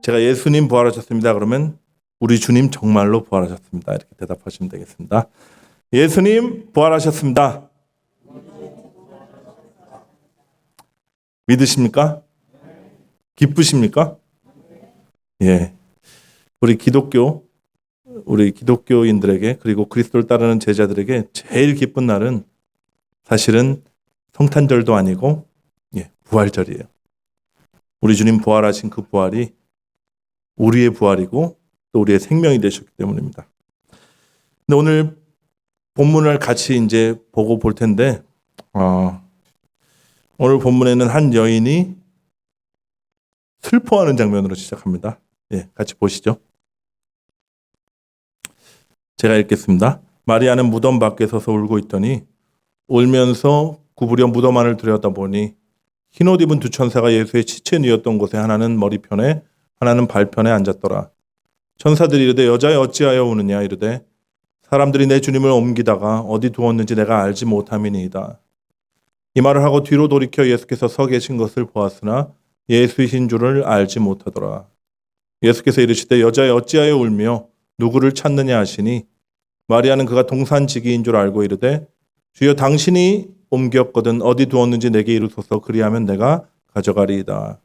제가 예수님 부활하셨습니다. 그러면 우리 주님 정말로 부활하셨습니다. 이렇게 대답하시면 되겠습니다. 예수님 부활하셨습니다. 믿으십니까? 기쁘십니까? 예. 우리 기독교인들에게 그리고 그리스도를 따르는 제자들에게 제일 기쁜 날은 사실은 성탄절도 아니고 부활절이에요. 우리 주님 부활하신 그 부활이 우리의 부활이고 또 우리의 생명이 되셨기 때문입니다. 근데 오늘 본문을 같이 이제 보고 볼 텐데 오늘 본문에는 한 여인이 슬퍼하는 장면으로 시작합니다. 같이 보시죠. 제가 읽겠습니다. 마리아는 무덤 밖에 서서 울고 있더니 울면서 구부려 무덤 안을 들여다보니 흰옷 입은 두 천사가 예수의 시체 누웠던 곳에 하나는 머리편에 하나는 발편에 앉았더라. 천사들이 이르되 여자여 어찌하여 우느냐 이르되 사람들이 내 주님을 옮기다가 어디 두었는지 내가 알지 못함이니이다. 이 말을 하고 뒤로 돌이켜 예수께서 서 계신 것을 보았으나 예수이신 줄을 알지 못하더라. 예수께서 이르시되 여자여 어찌하여 울며 누구를 찾느냐 하시니 마리아는 그가 동산지기인 줄 알고 이르되 주여 당신이 옮겼거든 어디 두었는지 내게 이르소서 그리하면 내가 가져가리이다.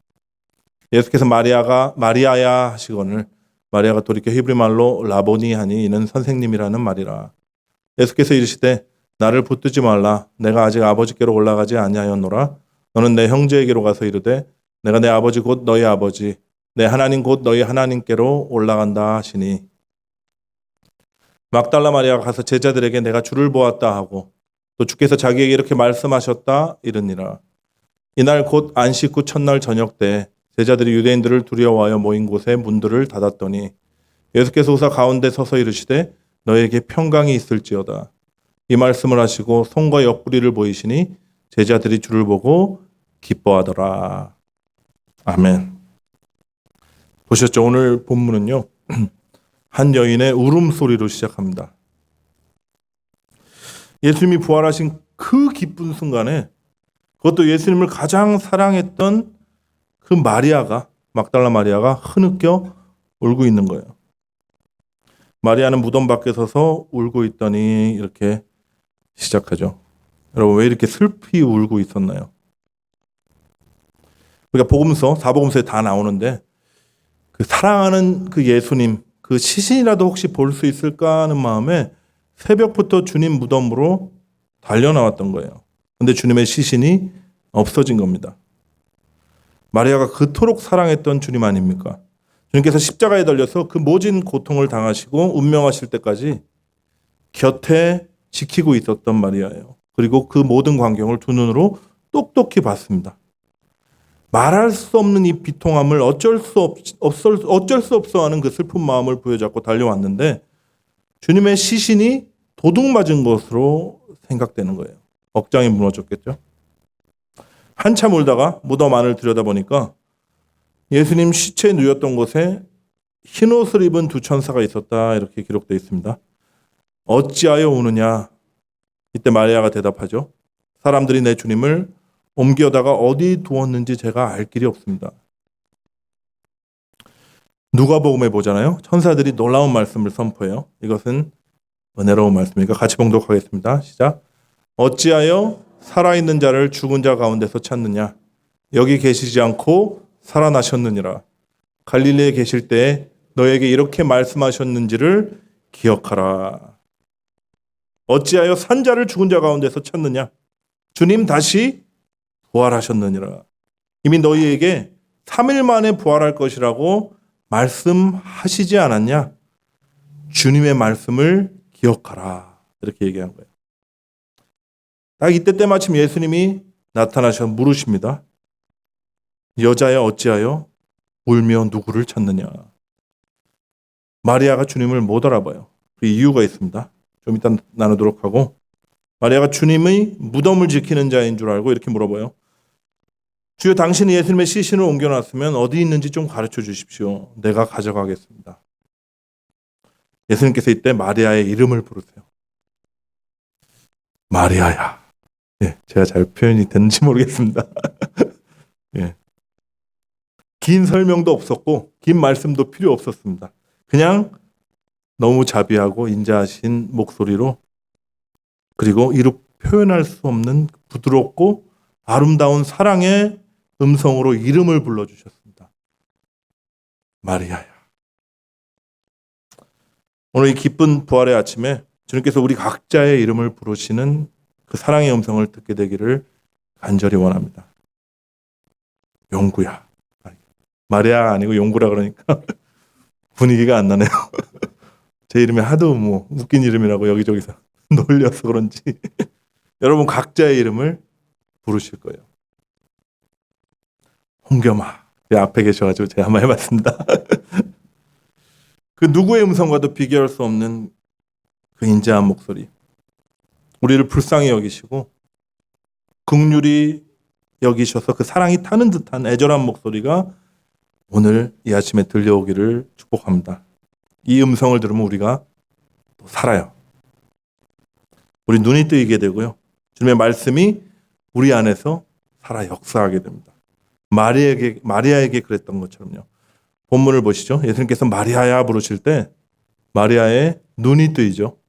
예수께서 마리아야 하시거늘 마리아가 돌이켜 히브리 말로 라보니 하니 이는 선생님이라는 말이라. 예수께서 이르시되 나를 붙들지 말라. 내가 아직 아버지께로 올라가지 아니하였노라. 너는 내 형제에게로 가서 이르되 내가 내 아버지 곧 너희 아버지 내 하나님 곧 너희 하나님께로 올라간다 하시니 막달라 마리아가 가서 제자들에게 내가 주를 보았다 하고 또 주께서 자기에게 이렇게 말씀하셨다 이르니라. 이날 곧 안식 후 첫날 저녁 때 제자들이 유대인들을 두려워하여 모인 곳에 문들을 닫았더니 예수께서 오사 가운데 서서 이르시되 너에게 평강이 있을지어다. 이 말씀을 하시고 손과 옆구리를 보이시니 제자들이 주를 보고 기뻐하더라. 아멘. 보셨죠? 오늘 본문은요. 한 여인의 울음소리로 시작합니다. 예수님이 부활하신 그 기쁜 순간에 그것도 예수님을 가장 사랑했던 그 막달라 마리아가 흐느껴 울고 있는 거예요. 마리아는 무덤 밖에 서서 울고 있더니 이렇게 시작하죠. 여러분 왜 이렇게 슬피 울고 있었나요? 그러니까 복음서, 사복음서에 다 나오는데 그 사랑하는 그 예수님, 그 시신이라도 혹시 볼 수 있을까 하는 마음에 새벽부터 주님 무덤으로 달려나왔던 거예요. 근데 주님의 시신이 없어진 겁니다. 마리아가 그토록 사랑했던 주님 아닙니까? 주님께서 십자가에 달려서 그 모진 고통을 당하시고 운명하실 때까지 곁에 지키고 있었던 마리아예요. 그리고 그 모든 광경을 두 눈으로 똑똑히 봤습니다. 말할 수 없는 이 비통함을 어쩔 수 없어 하는 그 슬픈 마음을 부여잡고 달려왔는데 주님의 시신이 도둑 맞은 것으로 생각되는 거예요. 억장이 무너졌겠죠. 한참 울다가 무덤 안을 들여다보니까 예수님 시체에 누웠던 곳에 흰옷을 입은 두 천사가 있었다 이렇게 기록되어 있습니다. 어찌하여 우느냐? 이때 마리아가 대답하죠. 사람들이 내 주님을 옮겨다가 어디 두었는지 제가 알 길이 없습니다. 누가복음에 보잖아요. 천사들이 놀라운 말씀을 선포해요. 이것은 은혜로운 말씀이니까 같이 봉독하겠습니다. 시작. 어찌하여 살아있는 자를 죽은 자 가운데서 찾느냐? 여기 계시지 않고 살아나셨느니라. 갈릴리에 계실 때에 너에게 이렇게 말씀하셨는지를 기억하라. 어찌하여 산 자를 죽은 자 가운데서 찾느냐? 주님 다시 부활하셨느니라. 이미 너희에게 3일 만에 부활할 것이라고 말씀하시지 않았냐? 주님의 말씀을 기억하라. 이렇게 얘기한 거예요. 딱 이때 때마침 예수님이 나타나셔서 물으십니다. 여자야 어찌하여 울며 누구를 찾느냐? 마리아가 주님을 못 알아봐요. 그 이유가 있습니다. 좀 이따 나누도록 하고 마리아가 주님의 무덤을 지키는 자인 줄 알고 이렇게 물어봐요. 주여 당신이 예수님의 시신을 옮겨놨으면 어디 있는지 좀 가르쳐 주십시오. 내가 가져가겠습니다. 예수님께서 이때 마리아의 이름을 부르세요. 마리아야. 제가 잘 표현이 됐는지 모르겠습니다. 긴 설명도 없었고 긴 말씀도 필요 없었습니다. 그냥 너무 자비하고 인자하신 목소리로, 그리고 이루 표현할 수 없는 부드럽고 아름다운 사랑의 음성으로 이름을 불러주셨습니다. 마리아야. 오늘 이 기쁜 부활의 아침에 주님께서 우리 각자의 이름을 부르시는 그 사랑의 음성을 듣게 되기를 간절히 원합니다. 용구야. 마리아 아니고 용구라 그러니까 분위기가 안 나네요. 제 이름이 하도 뭐 웃긴 이름이라고 여기저기서 놀려서 그런지 여러분 각자의 이름을 부르실 거예요. 홍겸아. 제 앞에 계셔가지고 제가 한번 해봤습니다. 그 누구의 음성과도 비교할 수 없는 그 인자한 목소리. 우리를 불쌍히 여기시고 긍휼히 여기셔서 그 사랑이 타는 듯한 애절한 목소리가 오늘 이 아침에 들려오기를 축복합니다. 이 음성을 들으면 우리가 또 살아요. 우리 눈이 뜨이게 되고요. 주님의 말씀이 우리 안에서 살아 역사하게 됩니다. 마리아에게 그랬던 것처럼요. 본문을 보시죠. 예수님께서 마리아야 부르실 때 마리아의 눈이 뜨이죠.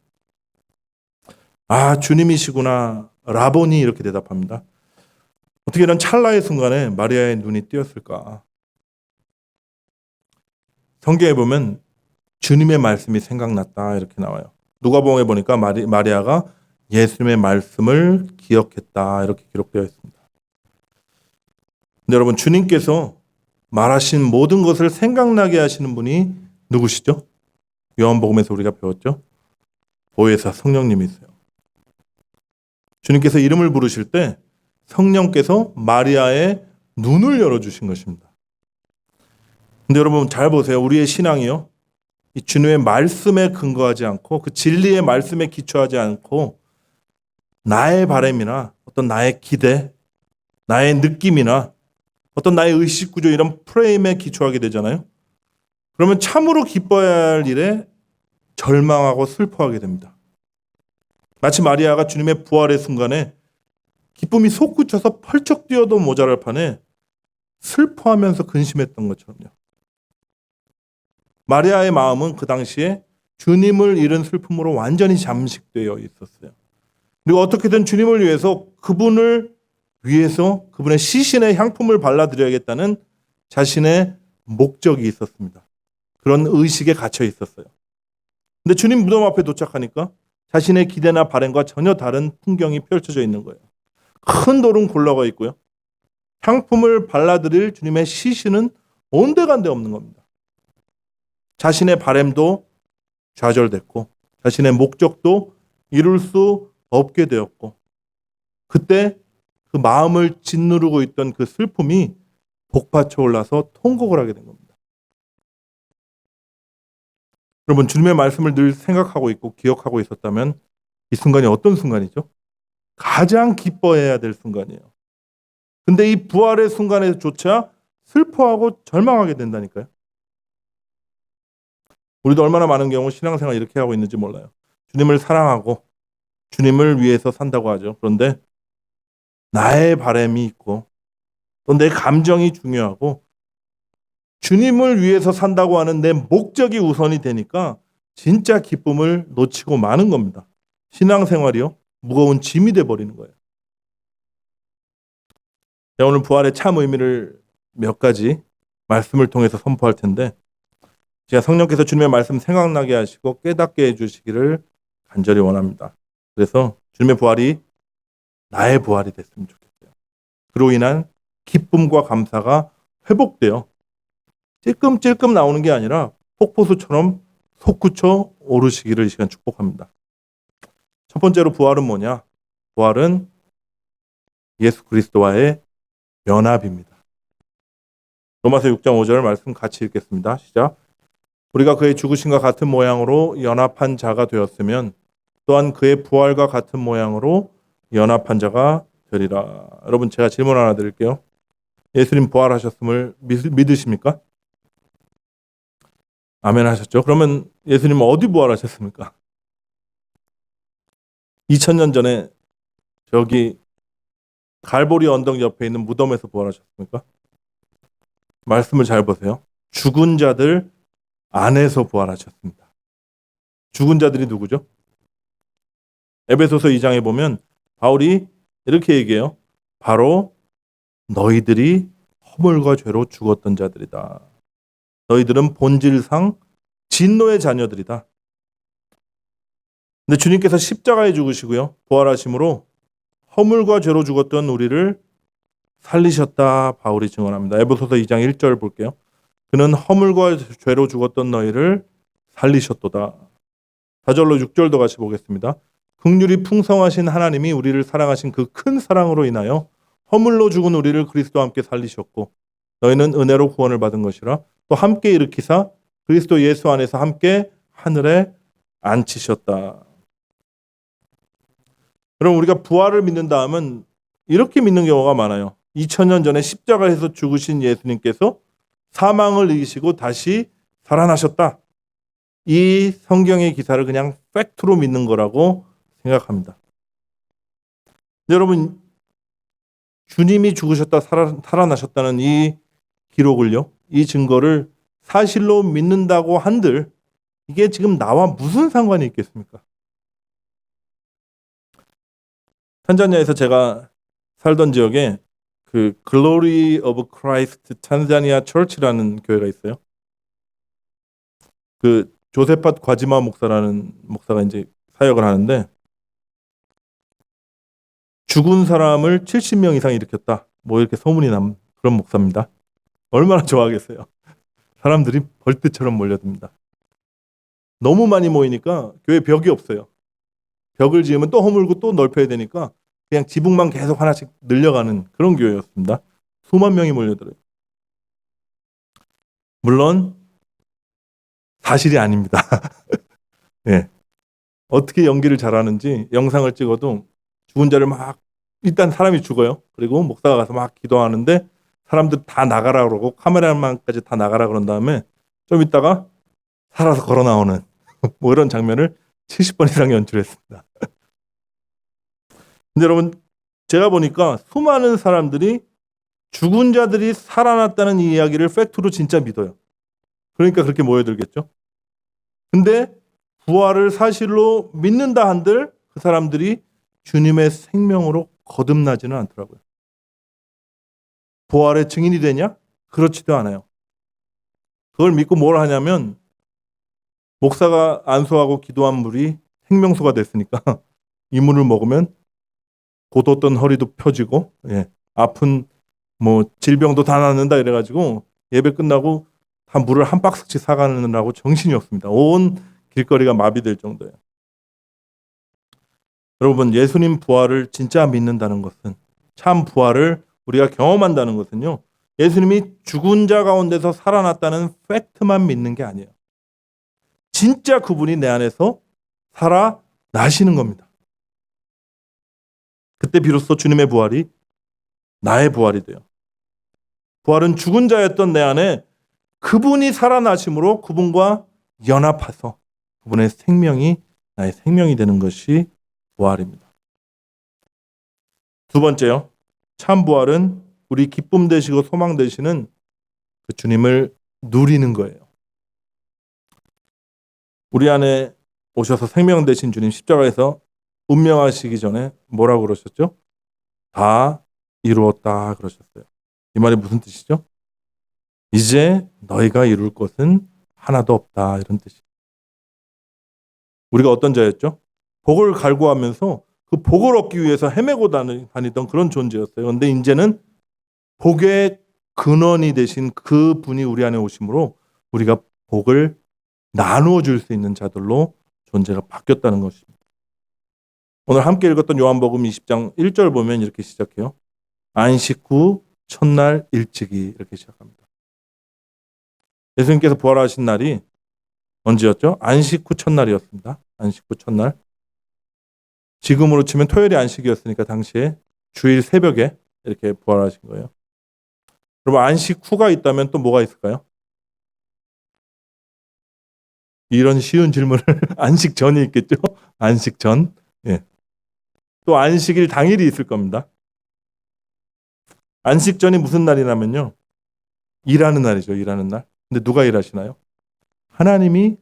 아, 주님이시구나. 라보니 이렇게 대답합니다. 어떻게 이런 찰나의 순간에 마리아의 눈이 뜨였을까? 성경에 보면 주님의 말씀이 생각났다 이렇게 나와요. 누가복음에 보니까 마리아가 예수님의 말씀을 기억했다 이렇게 기록되어 있습니다. 근데 여러분, 주님께서 말하신 모든 것을 생각나게 하시는 분이 누구시죠? 요한복음에서 우리가 배웠죠? 보혜사 성령님이세요. 주님께서 이름을 부르실 때 성령께서 마리아의 눈을 열어주신 것입니다. 근데 여러분 잘 보세요. 우리의 신앙이요, 이 주님의 말씀에 근거하지 않고 그 진리의 말씀에 기초하지 않고 나의 바람이나 어떤 나의 기대, 나의 느낌이나 어떤 나의 의식구조 이런 프레임에 기초하게 되잖아요. 그러면 참으로 기뻐해야 할 일에 절망하고 슬퍼하게 됩니다. 마치 마리아가 주님의 부활의 순간에 기쁨이 솟구쳐서 펄쩍 뛰어도 모자랄 판에 슬퍼하면서 근심했던 것처럼요. 마리아의 마음은 그 당시에 주님을 잃은 슬픔으로 완전히 잠식되어 있었어요. 그리고 어떻게든 주님을 위해서 그분의 시신의 향품을 발라드려야겠다는 자신의 목적이 있었습니다. 그런 의식에 갇혀 있었어요. 근데 주님 무덤 앞에 도착하니까 자신의 기대나 바람과 전혀 다른 풍경이 펼쳐져 있는 거예요. 큰 돌은 굴러가 있고요. 향품을 발라드릴 주님의 시신은 온데간데 없는 겁니다. 자신의 바람도 좌절됐고 자신의 목적도 이룰 수 없게 되었고, 그때 그 마음을 짓누르고 있던 그 슬픔이 복받쳐 올라서 통곡을 하게 된 겁니다. 여러분, 주님의 말씀을 늘 생각하고 있고 기억하고 있었다면 이 순간이 어떤 순간이죠? 가장 기뻐해야 될 순간이에요. 근데 이 부활의 순간에조차 슬퍼하고 절망하게 된다니까요. 우리도 얼마나 많은 경우 신앙생활 이렇게 하고 있는지 몰라요. 주님을 사랑하고 주님을 위해서 산다고 하죠. 그런데 나의 바람이 있고 또 내 감정이 중요하고 주님을 위해서 산다고 하는 내 목적이 우선이 되니까 진짜 기쁨을 놓치고 마는 겁니다. 신앙생활이요, 무거운 짐이 돼버리는 거예요. 제가 오늘 부활의 참 의미를 몇 가지 말씀을 통해서 선포할 텐데, 제가 성령께서 주님의 말씀 생각나게 하시고 깨닫게 해주시기를 간절히 원합니다. 그래서 주님의 부활이 나의 부활이 됐으면 좋겠어요. 그로 인한 기쁨과 감사가 회복되어 찔끔찔끔 나오는 게 아니라 폭포수처럼 솟구쳐 오르시기를 이 시간 축복합니다. 첫 번째로 부활은 뭐냐? 부활은 예수 그리스도와의 연합입니다. 로마서 6장 5절 말씀 같이 읽겠습니다. 시작. 우리가 그의 죽으심과 같은 모양으로 연합한 자가 되었으면 또한 그의 부활과 같은 모양으로 연합한 자가 되리라. 여러분, 제가 질문 하나 드릴게요. 예수님 부활하셨음을 믿으십니까? 아멘 하셨죠? 그러면 예수님은 어디 부활하셨습니까? 2000년 전에 저기 갈보리 언덕 옆에 있는 무덤에서 부활하셨습니까? 말씀을 잘 보세요. 죽은 자들 안에서 부활하셨습니다. 죽은 자들이 누구죠? 에베소서 2장에 보면 바울이 이렇게 얘기해요. 바로 너희들이 허물과 죄로 죽었던 자들이다. 너희들은 본질상 진노의 자녀들이다. 근데 주님께서 십자가에 죽으시고요. 부활하심으로 허물과 죄로 죽었던 우리를 살리셨다. 바울이 증언합니다. 에베소서 2장 1절 볼게요. 그는 허물과 죄로 죽었던 너희를 살리셨도다. 4절로 6절도 같이 보겠습니다. 긍휼이 풍성하신 하나님이 우리를 사랑하신 그 큰 사랑으로 인하여 허물로 죽은 우리를 그리스도와 함께 살리셨고 너희는 은혜로 구원을 받은 것이라 또 함께 일으키사 그리스도 예수 안에서 함께 하늘에 앉히셨다. 그럼 우리가 부활을 믿는다 하면 이렇게 믿는 경우가 많아요. 2000년 전에 십자가에서 죽으신 예수님께서 사망을 이기시고 다시 살아나셨다. 이 성경의 기사를 그냥 팩트로 믿는 거라고 생각합니다. 여러분, 주님이 죽으셨다 살아나셨다는 이 기록을요, 이 증거를 사실로 믿는다고 한들 이게 지금 나와 무슨 상관이 있겠습니까? 탄자니아에서 제가 살던 지역에 그 Glory of Christ 탄자니아 처치라는 교회가 있어요. 그 조세팟 과지마 목사라는 목사가 이제 사역을 하는데 죽은 사람을 70명 이상 일으켰다. 뭐 이렇게 소문이 난 그런 목사입니다. 얼마나 좋아하겠어요. 사람들이 벌떼처럼 몰려듭니다. 너무 많이 모이니까 교회 벽이 없어요. 벽을 지으면 또 허물고 또 넓혀야 되니까 그냥 지붕만 계속 하나씩 늘려가는 그런 교회였습니다. 수만 명이 몰려들어요. 물론 사실이 아닙니다. 네. 어떻게 연기를 잘하는지 영상을 찍어도 죽은 자를 막 일단 사람이 죽어요. 그리고 목사가 가서 막 기도하는데 사람들 다 나가라 그러고 카메라만까지 다 나가라 그런 다음에 좀 있다가 살아서 걸어 나오는 뭐 이런 장면을 70번 이상 연출했습니다. 근데 여러분 제가 보니까 수많은 사람들이 죽은 자들이 살아났다는 이 이야기를 팩트로 진짜 믿어요. 그러니까 그렇게 모여들겠죠. 근데 부활을 사실로 믿는다 한들 그 사람들이 주님의 생명으로 거듭나지는 않더라고요. 부활의 증인이 되냐? 그렇지도 않아요. 그걸 믿고 뭘 하냐면 목사가 안수하고 기도한 물이 생명수가 됐으니까 이 물을 먹으면 곧었던 허리도 펴지고 아픈 뭐 질병도 다 낫는다 이래가지고 예배 끝나고 다 물을 한 박스씩 사가느라고 정신이 없습니다. 온 길거리가 마비될 정도예요. 여러분 예수님 부활을 진짜 믿는다는 것은 참 부활을 우리가 경험한다는 것은요. 예수님이 죽은 자 가운데서 살아났다는 팩트만 믿는 게 아니에요. 진짜 그분이 내 안에서 살아나시는 겁니다. 그때 비로소 주님의 부활이 나의 부활이 돼요. 부활은 죽은 자였던 내 안에 그분이 살아나심으로 그분과 연합해서 그분의 생명이 나의 생명이 되는 것이 부활입니다. 두 번째요. 참 부활은 우리 기쁨 되시고 소망 되시는 그 주님을 누리는 거예요. 우리 안에 오셔서 생명 되신 주님 십자가에서 운명하시기 전에 뭐라고 그러셨죠? 다 이루었다 그러셨어요. 이 말이 무슨 뜻이죠? 이제 너희가 이룰 것은 하나도 없다 이런 뜻이에요. 우리가 어떤 자였죠? 복을 갈구하면서 그 복을 얻기 위해서 헤매고 다니던 그런 존재였어요. 그런데 이제는 복의 근원이 되신 그 분이 우리 안에 오심으로 우리가 복을 나누어 줄 수 있는 자들로 존재가 바뀌었다는 것입니다. 오늘 함께 읽었던 요한복음 20장 1절 보면 이렇게 시작해요. 안식 후 첫날 일찍이 이렇게 시작합니다. 예수님께서 부활하신 날이 언제였죠? 안식 후 첫날이었습니다. 안식 후 첫날. 지금으로 치면 토요일이 안식이었으니까 당시에 주일 새벽에 이렇게 부활하신 거예요. 그럼 안식 후가 있다면 또 뭐가 있을까요? 이런 쉬운 질문을 안식 전이 있겠죠? 안식 전. 예. 또 안식일 당일이 있을 겁니다. 안식 전이 무슨 날이냐면요. 일하는 날이죠. 일하는 날. 근데 누가 일하시나요? 하나님이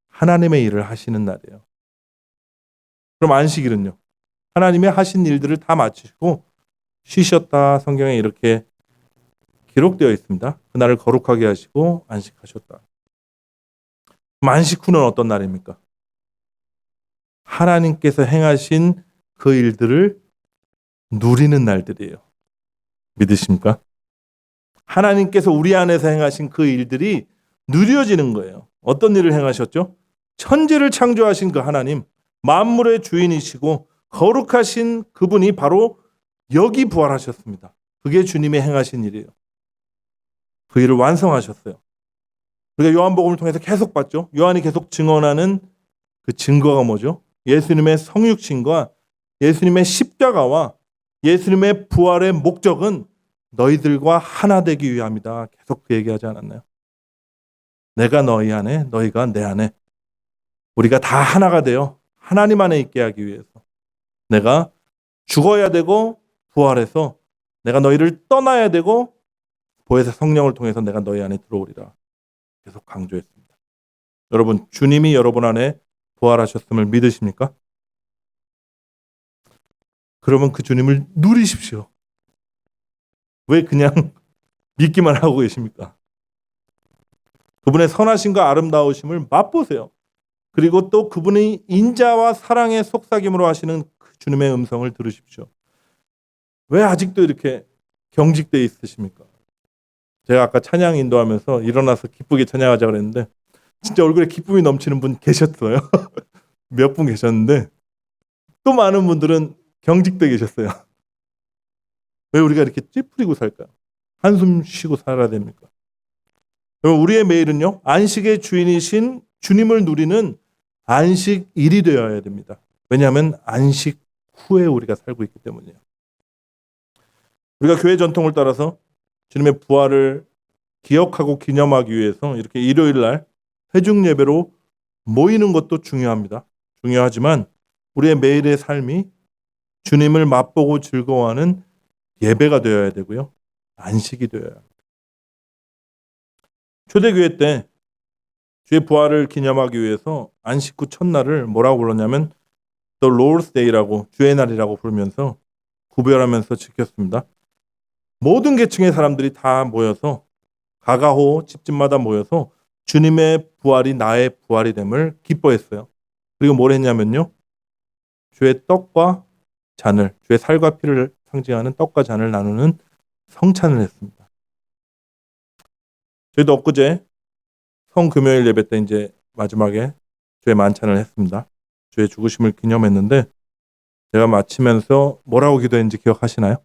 하나님의 일을 하시는 날이에요. 그럼 안식일은요? 하나님의 하신 일들을 다 마치시고 쉬셨다. 성경에 이렇게 기록되어 있습니다. 그날을 거룩하게 하시고 안식하셨다. 그럼 안식 후는 어떤 날입니까? 하나님께서 행하신 그 일들을 누리는 날들이에요. 믿으십니까? 하나님께서 우리 안에서 행하신 그 일들이 누려지는 거예요. 어떤 일을 행하셨죠? 천지를 창조하신 그 하나님, 만물의 주인이시고 거룩하신 그분이 바로 여기 부활하셨습니다. 그게 주님의 행하신 일이에요. 그 일을 완성하셨어요. 우리가 요한복음을 통해서 계속 봤죠. 요한이 계속 증언하는 그 증거가 뭐죠? 예수님의 성육신과 예수님의 십자가와 예수님의 부활의 목적은 너희들과 하나 되기 위함이다. 계속 그 얘기하지 않았나요? 내가 너희 안에, 너희가 내 안에, 우리가 다 하나가 되어 하나님 안에 있게 하기 위해서 내가 죽어야 되고 부활해서 내가 너희를 떠나야 되고 보혜사 성령을 통해서 내가 너희 안에 들어오리라. 계속 강조했습니다. 여러분, 주님이 여러분 안에 부활하셨음을 믿으십니까? 그러면 그 주님을 누리십시오. 왜 그냥 믿기만 하고 계십니까? 그분의 선하심과 아름다우심을 맛보세요. 그리고 또 그분의 인자와 사랑의 속삭임으로 하시는 그 주님의 음성을 들으십시오. 왜 아직도 이렇게 경직되어 있으십니까? 제가 아까 찬양 인도하면서 일어나서 기쁘게 찬양하자 그랬는데 진짜 얼굴에 기쁨이 넘치는 분 계셨어요. 몇 분 계셨는데 또 많은 분들은 경직되어 계셨어요. 왜 우리가 이렇게 찌푸리고 살까요? 한숨 쉬고 살아야 됩니까? 여러분, 우리의 매일은요, 안식의 주인이신 주님을 누리는 안식일이 되어야 됩니다. 왜냐하면 안식 후에 우리가 살고 있기 때문이에요. 우리가 교회 전통을 따라서 주님의 부활을 기억하고 기념하기 위해서 이렇게 일요일 날 회중 예배로 모이는 것도 중요합니다. 중요하지만 우리의 매일의 삶이 주님을 맛보고 즐거워하는 예배가 되어야 되고요. 안식이 되어야 합니다. 초대교회 때 주의 부활을 기념하기 위해서 안식 후 첫날을 뭐라고 불렀냐면 The Lord's Day라고, 주의 날이라고 부르면서 구별하면서 지켰습니다. 모든 계층의 사람들이 다 모여서 가가호 집집마다 모여서 주님의 부활이 나의 부활이 됨을 기뻐했어요. 그리고 뭘 했냐면요. 주의 떡과 잔을, 주의 살과 피를 상징하는 떡과 잔을 나누는 성찬을 했습니다. 저희도 엊그제 성금요일 예배 때 이제 마지막에 주의 만찬을 했습니다. 주의 죽으심을 기념했는데 제가 마치면서 뭐라고 기도했는지 기억하시나요?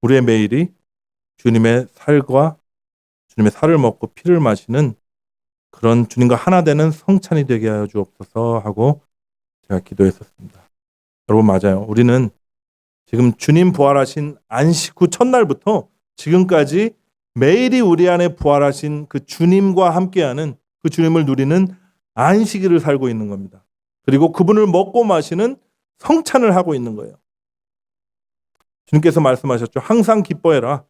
우리의 매일이 주님의 살과 주님의 살을 먹고 피를 마시는 그런 주님과 하나 되는 성찬이 되게 하여 주옵소서 하고 제가 기도했었습니다. 여러분, 맞아요. 우리는 지금 주님 부활하신 안식 후 첫날부터 지금까지 매일이 우리 안에 부활하신 그 주님과 함께하는 그 주님을 누리는 안식일을 살고 있는 겁니다. 그리고 그분을 먹고 마시는 성찬을 하고 있는 거예요. 주님께서 말씀하셨죠. 항상 기뻐해라.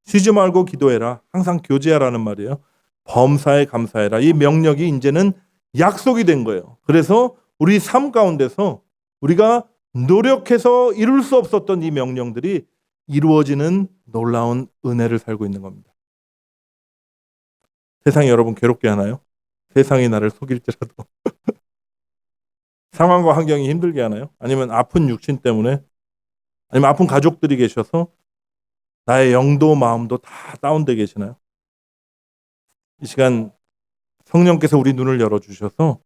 쉬지 말고 기도해라. 항상 교제하라는 말이에요. 범사에 감사해라. 이 명령이 이제는 약속이 된 거예요. 그래서 우리 삶 가운데서 우리가 노력해서 이룰 수 없었던 이 명령들이 이루어지는 놀라운 은혜를 살고 있는 겁니다. 세상이 여러분 괴롭게 하나요? 세상이 나를 속일지라도 상황과 환경이 힘들게 하나요? 아니면 아픈 육신 때문에, 아니면 아픈 가족들이 계셔서 나의 영도 마음도 다 다운되어 계시나요? 이 시간 성령께서 우리 눈을 열어주셔서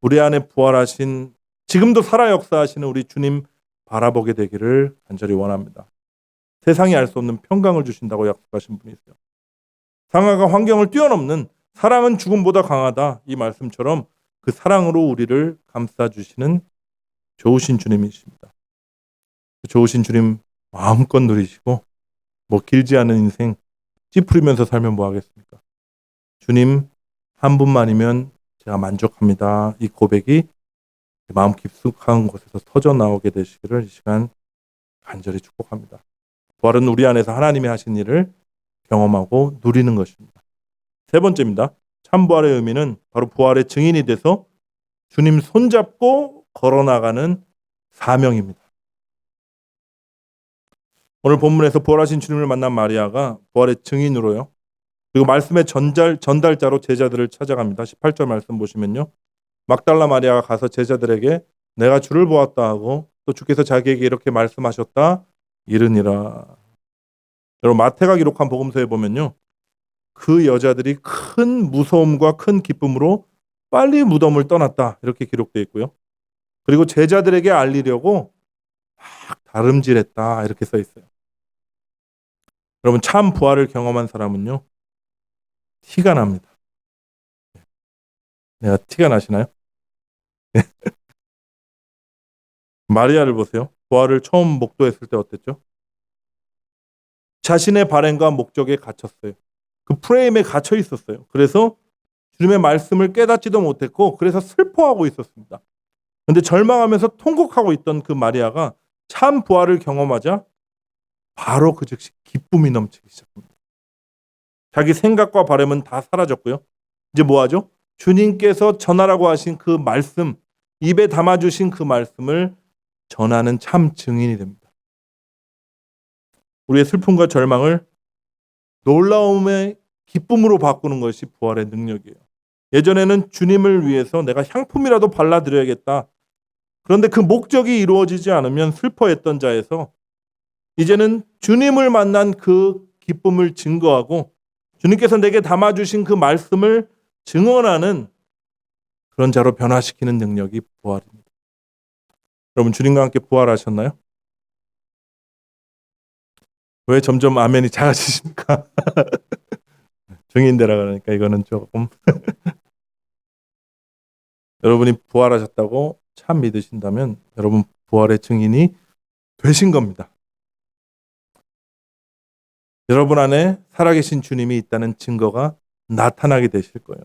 우리 안에 부활하신, 지금도 살아 역사하시는 우리 주님 바라보게 되기를 간절히 원합니다. 세상이 알 수 없는 평강을 주신다고 약속하신 분이세요. 상황과 환경을 뛰어넘는 사랑은 죽음보다 강하다, 이 말씀처럼 그 사랑으로 우리를 감싸주시는 좋으신 주님이십니다. 그 좋으신 주님 마음껏 누리시고 뭐 길지 않은 인생 찌푸리면서 살면 뭐 하겠습니까? 주님 한 분만이면 제가 만족합니다. 이 고백이 마음 깊숙한 곳에서 터져 나오게 되시기를 이 시간 간절히 축복합니다. 부활은 우리 안에서 하나님이 하신 일을 경험하고 누리는 것입니다. 세 번째입니다. 참 부활의 의미는 바로 부활의 증인이 돼서 주님 손잡고 걸어나가는 사명입니다. 오늘 본문에서 부활하신 주님을 만난 마리아가 부활의 증인으로요. 그리고 말씀의 전달자로 제자들을 찾아갑니다. 18절 말씀 보시면요. 막달라 마리아가 가서 제자들에게 내가 주를 보았다 하고 또 주께서 자기에게 이렇게 말씀하셨다 이르니라. 여러분 마태가 기록한 복음서에 보면요. 그 여자들이 큰 무서움과 큰 기쁨으로 빨리 무덤을 떠났다 이렇게 기록되어 있고요. 그리고 제자들에게 알리려고 막 다름질했다 이렇게 써 있어요. 여러분 참 부활을 경험한 사람은요. 티가 납니다. 내가 티가 나시나요? 마리아를 보세요. 부활을 처음 목도했을 때 어땠죠? 자신의 발행과 목적에 갇혔어요. 그 프레임에 갇혀 있었어요. 그래서 주님의 말씀을 깨닫지도 못했고 그래서 슬퍼하고 있었습니다. 그런데 절망하면서 통곡하고 있던 그 마리아가 참 부활을 경험하자 바로 그 즉시 기쁨이 넘치기 시작합니다. 자기 생각과 바람은 다 사라졌고요. 이제 뭐 하죠? 주님께서 전하라고 하신 그 말씀, 입에 담아주신 그 말씀을 전하는 참 증인이 됩니다. 우리의 슬픔과 절망을 놀라움의 기쁨으로 바꾸는 것이 부활의 능력이에요. 예전에는 주님을 위해서 내가 향품이라도 발라드려야겠다. 그런데 그 목적이 이루어지지 않으면 슬퍼했던 자에서 이제는 주님을 만난 그 기쁨을 증거하고 주님께서 내게 담아주신 그 말씀을 증언하는 그런 자로 변화시키는 능력이 부활입니다. 여러분 주님과 함께 부활하셨나요? 왜 점점 아멘이 작아지십니까? 증인되라 그러니까 이거는 조금 여러분이 부활하셨다고 참 믿으신다면 여러분 부활의 증인이 되신 겁니다. 여러분 안에 살아계신 주님이 있다는 증거가 나타나게 되실 거예요.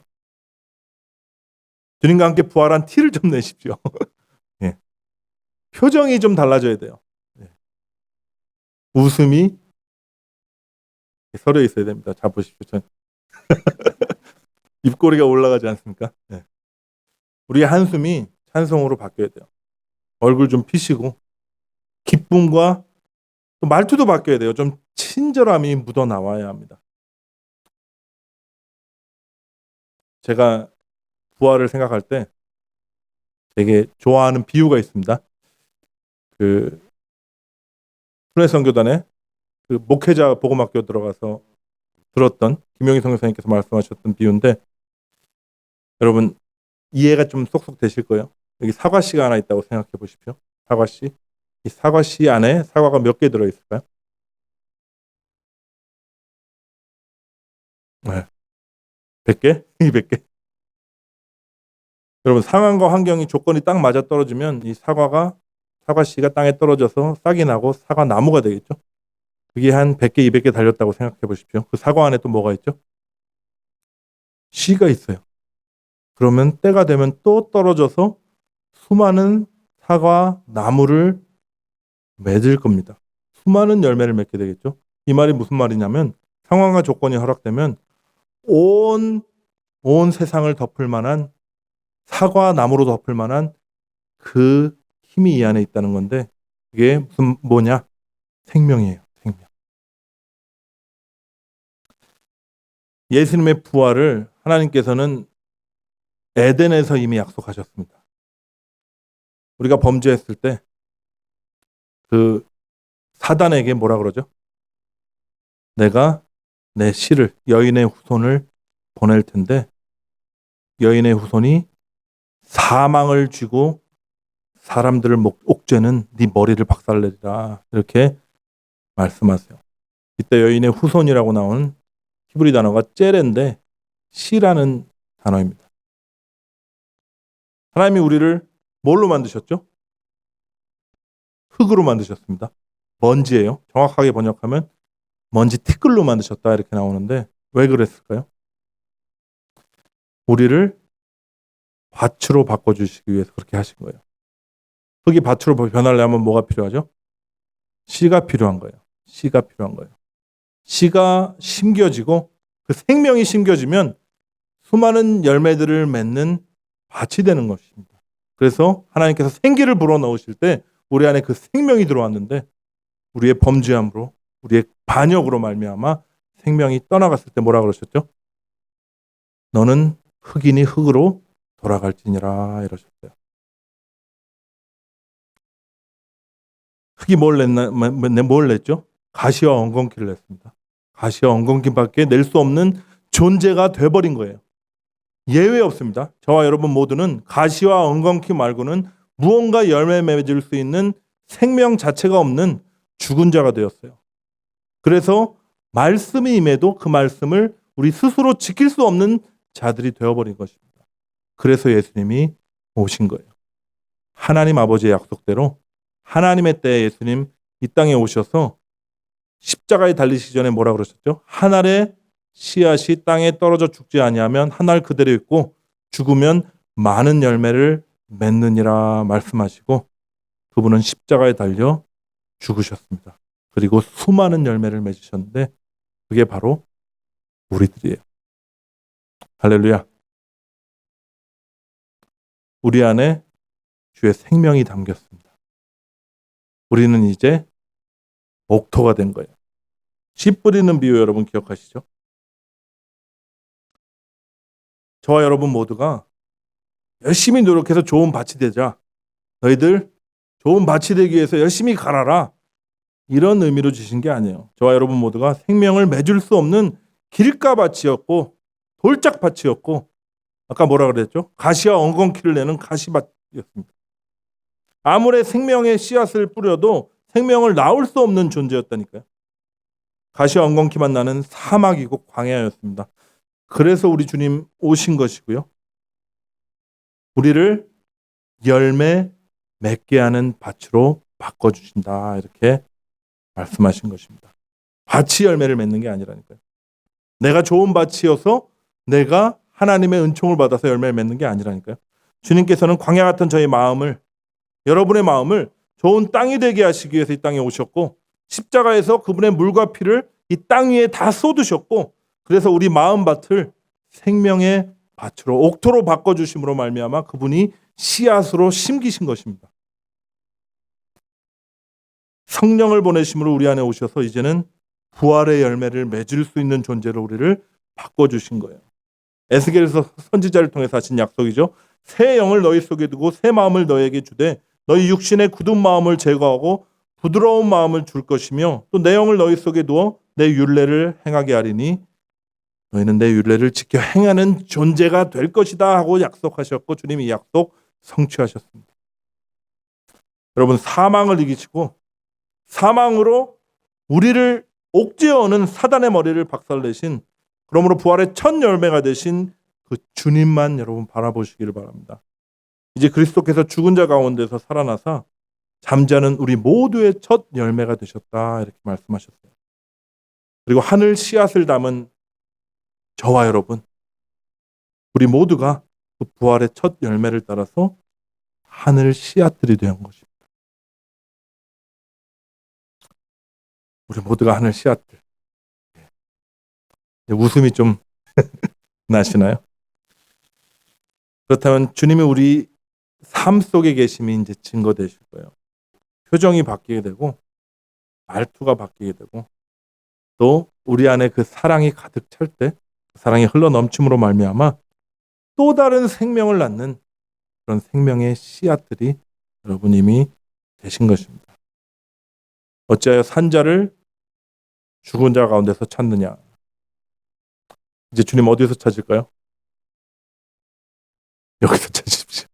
주님과 함께 부활한 티를 좀 내십시오. 예. 표정이 좀 달라져야 돼요. 예. 웃음이 서려 있어야 됩니다. 자 보십시오. 입꼬리가 올라가지 않습니까? 예. 우리의 한숨이 찬송으로 바뀌어야 돼요. 얼굴 좀 피시고 기쁨과 또 말투도 바뀌어야 돼요. 좀 친절함이 묻어 나와야 합니다. 제가 부활을 생각할 때 되게 좋아하는 비유가 있습니다. 그 순회선교단에 그 목회자 복음학교 들어가서 들었던 김용희 선교사님께서 말씀하셨던 비유인데 여러분 이해가 좀 쏙쏙 되실 거예요. 여기 사과씨가 하나 있다고 생각해 보십시오. 사과씨. 이 사과씨 안에 사과가 몇 개 들어있을까요? 네. 100개? 200개? 여러분 상황과 환경이 조건이 딱 맞아 떨어지면 이 사과씨가 땅에 떨어져서 싹이 나고 사과 나무가 되겠죠. 그게 한 100개, 200개 달렸다고 생각해 보십시오. 그 사과 안에 또 뭐가 있죠? 씨가 있어요. 그러면 때가 되면 또 떨어져서 수많은 사과 나무를 맺을 겁니다. 수많은 열매를 맺게 되겠죠. 이 말이 무슨 말이냐면 상황과 조건이 허락되면 온 세상을 덮을 만한 사과 나무로 덮을 만한 그 힘이 이 안에 있다는 건데 그게 뭐냐? 생명이에요. 생명. 예수님의 부활을 하나님께서는 에덴에서 이미 약속하셨습니다. 우리가 범죄했을 때 그 사단에게 뭐라 그러죠? 내가 내 씨를 여인의 후손을 보낼 텐데 여인의 후손이 사망을 쥐고 사람들을 옥죄는 네 머리를 박살내리라 이렇게 말씀하세요. 이때 여인의 후손이라고 나오는 히브리 단어가 째레인데 씨라는 단어입니다. 하나님이 우리를 뭘로 만드셨죠? 흙으로 만드셨습니다. 먼지예요. 정확하게 번역하면 먼지 티끌로 만드셨다 이렇게 나오는데 왜 그랬을까요? 우리를 밭으로 바꿔주시기 위해서 그렇게 하신 거예요. 흙이 밭으로 변하려면 뭐가 필요하죠? 씨가 필요한 거예요. 씨가 필요한 거예요. 씨가 심겨지고 그 생명이 심겨지면 수많은 열매들을 맺는 밭이 되는 것입니다. 그래서 하나님께서 생기를 불어넣으실 때 우리 안에 그 생명이 들어왔는데 우리의 범죄함으로 우리의 반역으로 말미암아 생명이 떠나갔을 때 뭐라 그러셨죠? 너는 흙이니 흙으로 돌아갈지니라 이러셨어요. 흙이 뭘 냈죠? 가시와 엉겅퀴를 냈습니다. 가시와 엉겅퀴밖에 낼 수 없는 존재가 돼버린 거예요. 예외 없습니다. 저와 여러분 모두는 가시와 엉겅퀴 말고는 무언가 열매 맺을 수 있는 생명 자체가 없는 죽은 자가 되었어요. 그래서 말씀이 임해도 그 말씀을 우리 스스로 지킬 수 없는 자들이 되어버린 것입니다. 그래서 예수님이 오신 거예요. 하나님 아버지의 약속대로 하나님의 때에 예수님 이 땅에 오셔서 십자가에 달리시기 전에 뭐라 그러셨죠? 한 알의 씨앗이 땅에 떨어져 죽지 아니하면 한 알 그대로 있고 죽으면 많은 열매를 맺느니라 말씀하시고 그분은 십자가에 달려 죽으셨습니다. 그리고 수많은 열매를 맺으셨는데 그게 바로 우리들이에요. 할렐루야. 우리 안에 주의 생명이 담겼습니다. 우리는 이제 목토가 된 거예요. 씨 뿌리는 비유 여러분 기억하시죠? 저와 여러분 모두가 열심히 노력해서 좋은 밭이 되자. 너희들 좋은 밭이 되기 위해서 열심히 갈아라. 이런 의미로 주신 게 아니에요. 저와 여러분 모두가 생명을 맺을 수 없는 길가밭이었고 돌짝밭이었고 아까 뭐라 그랬죠? 가시와 엉겅퀴를 내는 가시밭이었습니다. 아무리 생명의 씨앗을 뿌려도 생명을 낳을 수 없는 존재였다니까요. 가시와 엉겅퀴만 나는 사막이고 광야였습니다. 그래서 우리 주님 오신 것이고요. 우리를 열매 맺게 하는 밭으로 바꿔주신다. 이렇게 말씀하신 것입니다. 밭이 열매를 맺는 게 아니라니까요. 내가 좋은 밭이어서 내가 하나님의 은총을 받아서 열매를 맺는 게 아니라니까요. 주님께서는 광야 같은 저의 마음을 여러분의 마음을 좋은 땅이 되게 하시기 위해서 이 땅에 오셨고 십자가에서 그분의 물과 피를 이 땅 위에 다 쏟으셨고 그래서 우리 마음밭을 생명의 밭으로 옥토로 바꿔주심으로 말미암아 그분이 씨앗으로 심기신 것입니다. 성령을 보내심으로 우리 안에 오셔서 이제는 부활의 열매를 맺을 수 있는 존재로 우리를 바꿔주신 거예요. 에스겔에서 선지자를 통해서 하신 약속이죠. 새 영을 너희 속에 두고 새 마음을 너희에게 주되 너희 육신의 굳은 마음을 제거하고 부드러운 마음을 줄 것이며 또 내 영을 너희 속에 두어 내 율례를 행하게 하리니 너희는 내 율례를 지켜 행하는 존재가 될 것이다 하고 약속하셨고 주님이 이 약속 성취하셨습니다. 여러분 사망을 이기시고 사망으로 우리를 옥죄어는 사단의 머리를 박살내신 그러므로 부활의 첫 열매가 되신 그 주님만 여러분 바라보시기를 바랍니다. 이제 그리스도께서 죽은 자 가운데서 살아나사 잠자는 우리 모두의 첫 열매가 되셨다 이렇게 말씀하셨어요. 그리고 하늘 씨앗을 담은 저와 여러분 우리 모두가 그 부활의 첫 열매를 따라서 하늘 씨앗들이 된 것입니다. 우리 모두가 하늘 씨앗들. 웃음이 좀 나시나요? 그렇다면 주님이 우리 삶 속에 계심이 이제 증거되실 거예요. 표정이 바뀌게 되고 말투가 바뀌게 되고 또 우리 안에 그 사랑이 가득 찰 때 사랑이 흘러 넘침으로 말미암아 또 다른 생명을 낳는 그런 생명의 씨앗들이 여러분 이미 되신 것입니다. 어찌하여 산자를 죽은 자 가운데서 찾느냐? 이제 주님 어디서 찾을까요? 여기서 찾으십시오.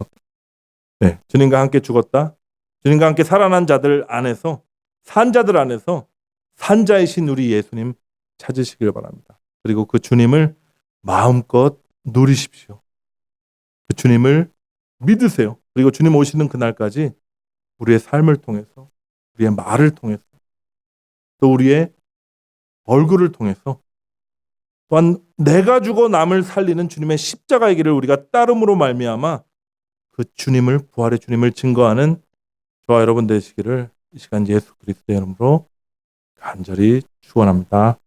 네, 주님과 함께 죽었다. 주님과 함께 살아난 자들 안에서 산자들 안에서 산자이신 우리 예수님 찾으시길 바랍니다. 그리고 그 주님을 마음껏 누리십시오. 그 주님을 믿으세요. 그리고 주님 오시는 그날까지 우리의 삶을 통해서 우리의 말을 통해서 또 우리의 얼굴을 통해서 또한 내가 죽어 남을 살리는 주님의 십자가의 길을 우리가 따름으로 말미암아 그 주님을 부활의 주님을 증거하는 저와 여러분 되시기를 이 시간 예수 그리스도의 이름으로 간절히 축원합니다.